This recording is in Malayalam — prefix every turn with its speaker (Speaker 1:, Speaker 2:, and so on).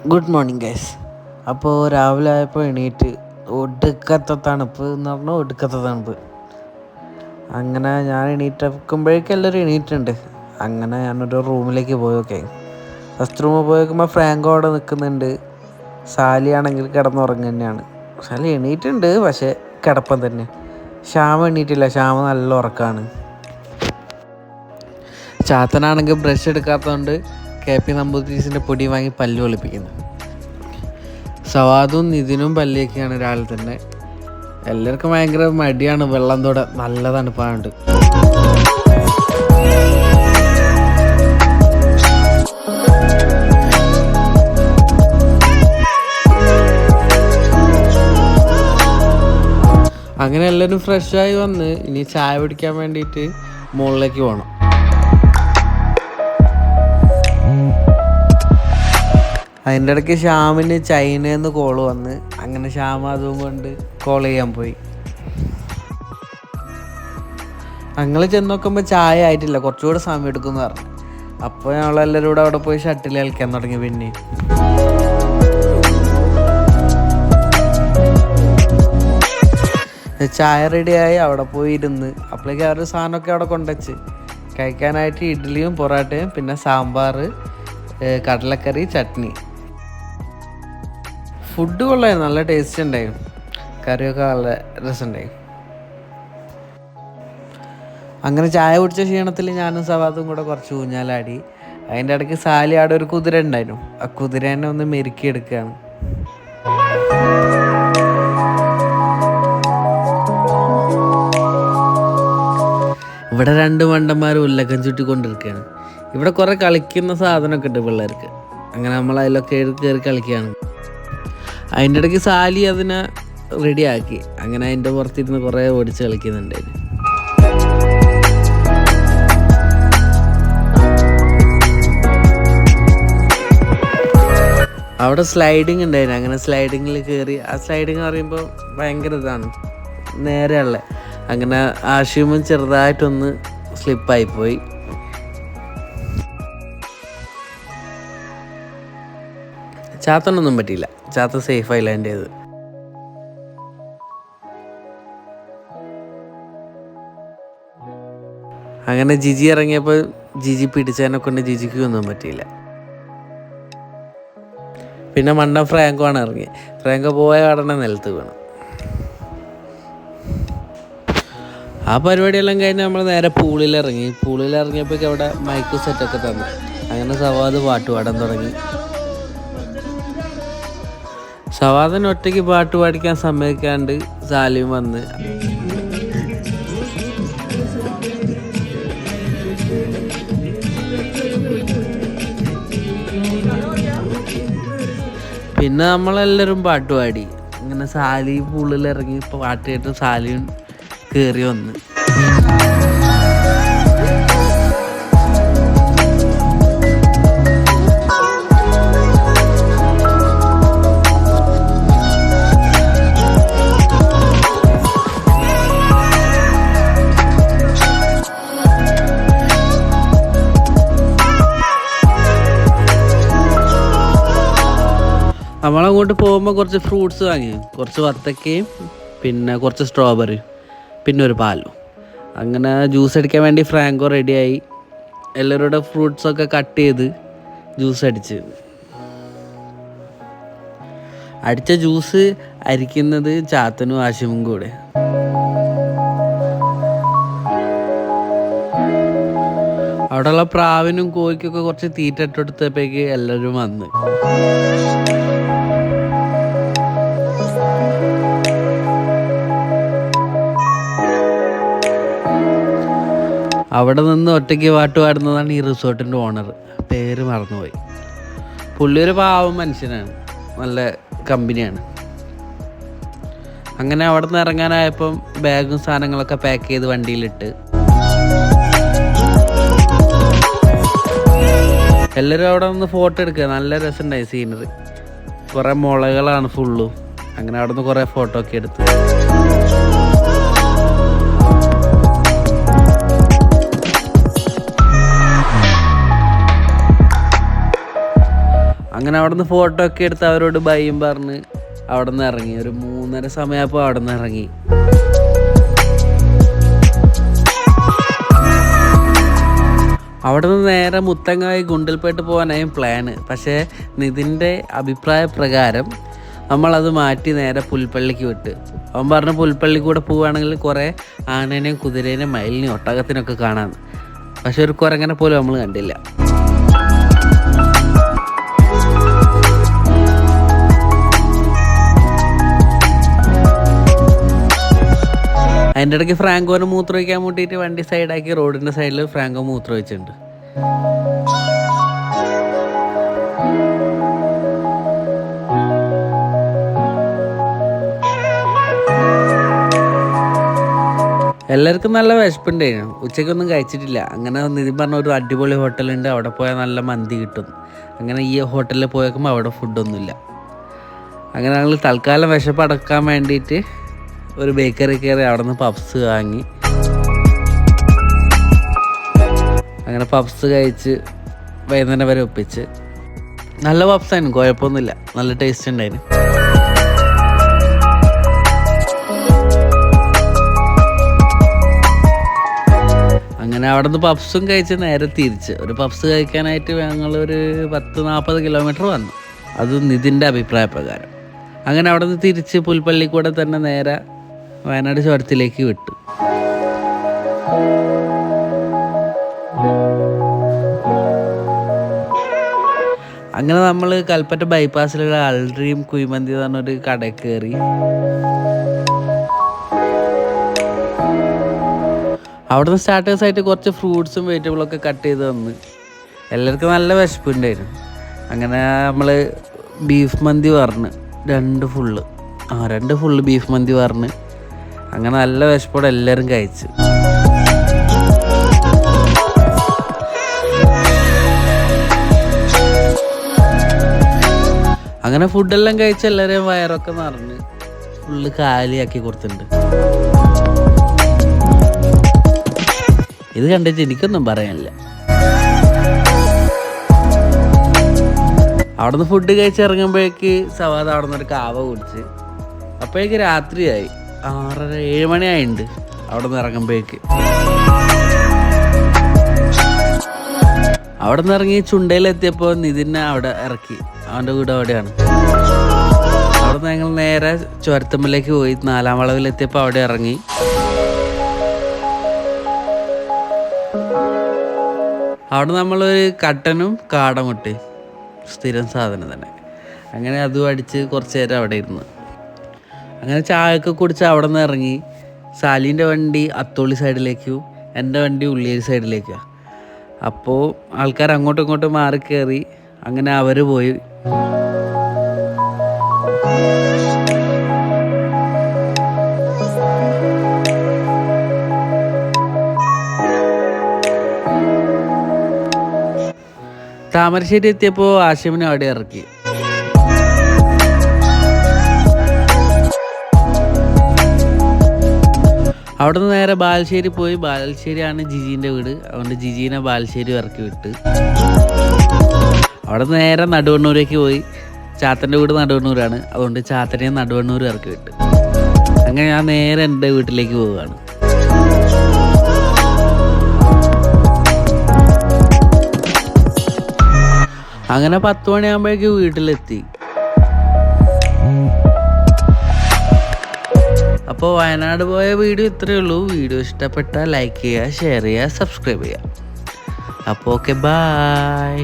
Speaker 1: Good morning guys. അപ്പോൾ രാവിലെ ആയപ്പോൾ എണീറ്റ് ഒടുക്കത്തെ തണുപ്പ് എന്ന് പറഞ്ഞാൽ ഒടുക്കത്തെ തണുപ്പ്. അങ്ങനെ ഞാൻ എണീറ്റേക്കുമ്പോഴേക്കും എല്ലാവരും എണീറ്റുണ്ട്. അങ്ങനെ ഞാനൊരു റൂമിലേക്ക് പോയൊക്കെ ഫസ്റ്റ് റൂമിൽ പോയി നോക്കുമ്പോൾ ഫ്രാങ്കോ അവിടെ നിൽക്കുന്നുണ്ട്. സാലിയാണെങ്കിൽ കിടന്നുറങ്ങുക തന്നെയാണ്. സാലി എണീറ്റുണ്ട്, പക്ഷേ കിടപ്പം തന്നെ. ശ്യാമ എണീറ്റില്ല, ശ്യാമ നല്ല ഉറക്കമാണ്. ചാത്തനാണെങ്കിൽ ബ്രഷ് എടുക്കാത്തതുകൊണ്ട് KP നമ്പൂതിരീസിൻ്റെ പൊടി വാങ്ങി പല്ല് ഒളിപ്പിക്കുന്നു. സവാദും നിതിനും പല്ലിയൊക്കെയാണ് രാവിലെ തന്നെ. എല്ലാവർക്കും ഭയങ്കര മടിയാണ്, വെള്ളം തൊടാൻ നല്ല തണുപ്പായുണ്ട്. അങ്ങനെ എല്ലാവരും ഫ്രഷായി വന്ന് ഇനി ചായ പിടിക്കാൻ വേണ്ടിയിട്ട് മുകളിലേക്ക് പോകണം. അതിൻ്റെ ഇടയ്ക്ക് ശ്യാമിന് ചൈനയിൽ നിന്ന് കോള് വന്ന്, അങ്ങനെ ശ്യാമ അതും കൊണ്ട് കോൾ ചെയ്യാൻ പോയി. ഞങ്ങൾ ചെന്ന് നോക്കുമ്പോൾ ചായ ആയിട്ടില്ല, കുറച്ചുകൂടെ സമയം എടുക്കുമെന്ന് പറഞ്ഞു. അപ്പോൾ ഞങ്ങളെല്ലാവരും കൂടെ അവിടെ പോയി ഷട്ടിൽ കളിക്കാൻ തുടങ്ങി. പിന്നെ ചായ റെഡിയായി അവിടെ പോയി ഇരുന്ന് അപ്പോഴേക്കും അവരുടെ സാധനമൊക്കെ അവിടെ കൊണ്ടുവച്ച് കഴിക്കാനായിട്ട് ഇഡ്ഡലിയും പൊറോട്ടയും പിന്നെ സാമ്പാർ, കടലക്കറി, ചട്നി. ഫുഡ് കൊള്ളായിരുന്നു, നല്ല ടേസ്റ്റ് ഉണ്ടായിരുന്നു. കറിയൊക്കെ നല്ല രസമുണ്ടായി. അങ്ങനെ ചായ കുടിച്ച ക്ഷീണത്തിൽ ഞാനും സവാദും കൂടെ കുറച്ച് ഊഞ്ഞാലാടി. അതിൻ്റെ ഇടയ്ക്ക് സാലി അവിടെ ഒരു കുതിര ഉണ്ടായിരുന്നു. ആ കുതിരേനെ ഒന്ന് മെരുക്കിയെടുക്കുകയാണ്. ഇവിടെ 2 മണ്ടന്മാർ ഉല്ലക്കം ചുറ്റിക്കൊണ്ടിരിക്കുകയാണ്. ഇവിടെ കുറേ കളിക്കുന്ന സാധനമൊക്കെ ഉണ്ട് പിള്ളേർക്ക്. അങ്ങനെ നമ്മൾ അതിലൊക്കെ കയറി കളിക്കുകയാണ്. അതിൻ്റെ ഇടയ്ക്ക് സാലി അതിനെ റെഡിയാക്കി. അങ്ങനെ അതിൻ്റെ പുറത്തിരുന്ന് കുറേ ഓടിച്ച് കളിക്കുന്നുണ്ടായിരുന്നു. അവിടെ സ്ലൈഡിങ് ഉണ്ടായിരുന്നു. അങ്ങനെ സ്ലൈഡിങ്ങിൽ കയറി. ആ സ്ലൈഡിങ് പറയുമ്പോൾ ഭയങ്കര ഇതാണ്, നേരെയുള്ള. അങ്ങനെ ആശുവും ചെറുതായിട്ടൊന്ന് സ്ലിപ്പായിപ്പോയി. ചാത്തനൊന്നും പറ്റിയില്ല, ചാത്ത സേഫായി ലാൻഡ് ചെയ്ത്. അങ്ങനെ ജിജി ഇറങ്ങിയപ്പോൾ ജിജി പിടിച്ചതിനെ കൊണ്ട് ജിജിക്ക് ഒന്നും പറ്റിയില്ല. പിന്നെ മണ്ടൻ ഫ്രാങ്കോ ആണ് ഇറങ്ങിയത്. ഫ്രാങ്കോ പോയ കടനെ നിലത്ത് വീണു. ആ പരിപാടിയെല്ലാം കഴിഞ്ഞ് നമ്മൾ നേരെ പൂളിലിറങ്ങി. പൂളിലിറങ്ങിയപ്പോഴേക്കും അവിടെ മൈക്ക് സെറ്റൊക്കെ തന്നു. അങ്ങനെ സവാദ് പാട്ട് പാടാൻ തുടങ്ങി. സവാദിന് ഒറ്റയ്ക്ക് പാട്ട് പാടിക്കാൻ സമ്മതിക്കാണ്ട് സാലിയും വന്ന്. പിന്നെ നമ്മളെല്ലാവരും പാട്ട് പാടി. അങ്ങനെ സാലി പൂളിലിറങ്ങി പാട്ട് കേട്ട് സാലിയും കയറി വന്ന്. നമ്മളങ്ങോട്ട് പോകുമ്പോൾ കുറച്ച് ഫ്രൂട്ട്സ് വാങ്ങി. കുറച്ച് വത്തക്കയും പിന്നെ കുറച്ച് സ്ട്രോബെറി പിന്നെ ഒരു പാലും. അങ്ങനെ ജ്യൂസ് അടിക്കാൻ വേണ്ടി ഫ്രാങ്കോ റെഡിയായി. എല്ലാവരുടെ ഫ്രൂട്ട്സൊക്കെ കട്ട് ചെയ്ത് ജ്യൂസ് അടിച്ച ജ്യൂസ് അരിക്കുന്നത് ചാത്തനും ആശുവും കൂടെ. അവിടെയുള്ള പ്രാവിനും കോഴിക്കൊക്കെ കുറച്ച് തീറ്റ ഇട്ടെടുത്തപ്പോഴേക്ക് എല്ലാവരും വന്ന്. അവിടെ നിന്ന് ഒറ്റയ്ക്ക് പാട്ട് പാടുന്നതാണ് ഈ റിസോർട്ടിൻ്റെ ഓണർ. പേര് മറന്നുപോയി. പുള്ളി ഒരു പാവം മനുഷ്യനാണ്, നല്ല കമ്പനിയാണ്. അങ്ങനെ അവിടെ നിന്ന് ഇറങ്ങാനായപ്പം ബാഗും സാധനങ്ങളൊക്കെ പാക്ക് ചെയ്ത് വണ്ടിയിലിട്ട് എല്ലാവരും അവിടെ നിന്ന് ഫോട്ടോ എടുക്കുക. നല്ല രസമുണ്ടായി സീനറി. കുറേ മുളകളാണ് ഫുള്ളും. അങ്ങനെ അവിടെ നിന്ന് കുറേ ഫോട്ടോ ഒക്കെ എടുത്ത് അങ്ങനെ അവിടെ നിന്ന് ഫോട്ടോ ഒക്കെ എടുത്ത് അവരോട് ബൈയും പറഞ്ഞ് അവിടെ നിന്ന് ഇറങ്ങി. ഒരു 3:30 സമയമായപ്പോൾ അവിടെ നിന്ന് ഇറങ്ങി. അവിടെ നിന്ന് നേരെ മുത്തങ്ങായി ഗുണ്ടൽപേട്ട് പോകാനായും പ്ലാന്. പക്ഷേ നിതിൻ്റെ അഭിപ്രായ പ്രകാരം നമ്മളത് മാറ്റി നേരെ പുൽപ്പള്ളിക്ക് വിട്ട്. അവൻ പറഞ്ഞ പുൽപ്പള്ളി കൂടെ പോവുകയാണെങ്കിൽ കുറേ ആനേനെയും കുതിരേനെയും മയിലിനെയും ഒട്ടകത്തിനൊക്കെ കാണാമെന്ന്. പക്ഷെ ഒരു കുരങ്ങനെ പോലും നമ്മൾ കണ്ടില്ല. അതിൻ്റെ ഇടയ്ക്ക് ഫ്രാങ്കോനെ മൂത്രം ഒഴിക്കാൻ മുട്ടിയിട്ട് വണ്ടി സൈഡാക്കി റോഡിൻ്റെ സൈഡിൽ ഫ്രാങ്കോ മൂത്രം ഒഴിച്ചിട്ടുണ്ട്. എല്ലാവർക്കും നല്ല വിശപ്പുണ്ടായിരുന്നു. ഉച്ചയ്ക്കൊന്നും കഴിച്ചിട്ടില്ല. അങ്ങനെ നിതിൻ പറഞ്ഞ ഒരു അടിപൊളി ഹോട്ടലുണ്ട്, അവിടെ പോയാൽ നല്ല മന്തി കിട്ടും. അങ്ങനെ ഈ ഹോട്ടലിൽ പോയേക്കുമ്പോൾ അവിടെ ഫുഡൊന്നുമില്ല. അങ്ങനെ ഞങ്ങൾ തൽക്കാലം വിശപ്പ് അടക്കാൻ വേണ്ടിയിട്ട് ഒരു ബേക്കറി കയറി അവിടെ നിന്ന് പപ്സ് വാങ്ങി. അങ്ങനെ പപ്സ് കഴിച്ച് വൈകുന്നേരം വരെ ഒപ്പിച്ച്. നല്ല പപ്സായിരുന്നു, കുഴപ്പമൊന്നുമില്ല, നല്ല ടേസ്റ്റ് ഉണ്ടായിരുന്നു. അങ്ങനെ അവിടെ നിന്ന് പപ്സും കഴിച്ച് നേരെ തിരിച്ച്. ഒരു പപ്സ് കഴിക്കാനായിട്ട് ഞങ്ങളൊരു 10-40 കിലോമീറ്റർ വന്നു. അത് നിതിൻ്റെ അഭിപ്രായ പ്രകാരം. അങ്ങനെ അവിടെ നിന്ന് തിരിച്ച് പുൽപ്പള്ളി കൂടെ തന്നെ നേരെ വയനാട് ചുരത്തിലേക്ക് വിട്ടു. അങ്ങനെ നമ്മൾ കൽപ്പറ്റ ബൈപ്പാസിലുള്ള അൾഡ്രീം കുഴിമന്തി എന്ന് പറഞ്ഞൊരു കടയിൽ കയറി. അവിടുന്ന് സ്റ്റാർട്ടേഴ്സായിട്ട് കുറച്ച് ഫ്രൂട്ട്സും വെജിറ്റബിളൊക്കെ കട്ട് ചെയ്ത് തന്ന്. എല്ലാവർക്കും നല്ല വിശപ്പുണ്ടായിരുന്നു. അങ്ങനെ നമ്മൾ ബീഫ് മന്തി പറഞ്ഞ് 2 ഫുള്ള് ബീഫ് മന്തി പറഞ്ഞ്. അങ്ങനെ നല്ല വിശപ്പോടെ എല്ലാവരും കഴിച്ചു. അങ്ങനെ ഫുഡെല്ലാം കഴിച്ച് എല്ലാവരെയും വയറൊക്കെ നിറഞ്ഞ് ഫുള്ള് കാലിയാക്കി കൊടുത്തിട്ടുണ്ട്. ഇത് കണ്ടിട്ട് എനിക്കൊന്നും പറയാനില്ല. അവിടെ നിന്ന് ഫുഡ് കഴിച്ചിറങ്ങുമ്പോഴേക്ക് സവാദ അവിടെ നിന്നൊരു കാവ കുടിച്ച്. അപ്പോഴേക്ക് രാത്രിയായി, 6:30-7 മണിയായിട്ടുണ്ട് അവിടെ നിന്ന് ഇറങ്ങുമ്പോഴേക്ക്. അവിടെ നിന്ന് ഇറങ്ങി ചുണ്ടയിലെത്തിയപ്പോൾ നിതിനെ അവിടെ ഇറക്കി. അവൻ്റെ വീട് അവിടെയാണ്. അവിടെ നിന്ന് ഞങ്ങൾ നേരെ ചുരത്തുമ്മലേക്ക് പോയി. 4-ാം വളവിലെത്തിയപ്പോൾ അവിടെ ഇറങ്ങി. അവിടെ നമ്മളൊരു കട്ടനും കാടമുട്ടയും സ്ഥിരം സാധനം തന്നെ. അങ്ങനെ അതും അടിച്ച് കുറച്ച് നേരം അവിടെ ഇരുന്ന്. അങ്ങനെ ചായയൊക്കെ കുടിച്ച് അവിടെ നിന്ന് ഇറങ്ങി. സാലീൻ്റെ വണ്ടി അത്തോളി സൈഡിലേക്കും എൻ്റെ വണ്ടി ഉള്ളിയേരി സൈഡിലേക്കാണ്. അപ്പോൾ ആൾക്കാർ അങ്ങോട്ടും ഇങ്ങോട്ടും മാറി കയറി. അങ്ങനെ അവർ പോയി. താമരശ്ശേരി എത്തിയപ്പോൾ ആശിമിനെ അവിടെ ഇറക്കി. അവിടെ നിന്ന് നേരെ ബാലുശ്ശേരി പോയി. ബാലുശ്ശേരിയാണ് ജിജീൻ്റെ വീട്. അതുകൊണ്ട് ജിജീനെ ബാലുശ്ശേരി ഇറക്കി വിട്ട്. അവിടെ നിന്ന് നേരെ നടുവണ്ണൂരേക്ക് പോയി. ചാത്തൻ്റെ വീട് നടുവണ്ണൂരാണ്. അതുകൊണ്ട് ചാത്തനെയും നടുവണ്ണൂർ ഇറക്കി വിട്ട്. അങ്ങനെ ഞാൻ നേരെ എൻ്റെ വീട്ടിലേക്ക് പോവുകയാണ്. അങ്ങനെ 10 മണിയാകുമ്പോഴേക്ക് വീട്ടിലെത്തി. അപ്പോൾ വയനാട് പോയ വീഡിയോ ഇത്രയേ ഉള്ളൂ. വീഡിയോ ഇഷ്ടപ്പെട്ടാൽ ലൈക്ക് ചെയ്യുക, ഷെയർ ചെയ്യുക, സബ്സ്ക്രൈബ് ചെയ്യുക. അപ്പോൾ ഓക്കെ, ബൈ.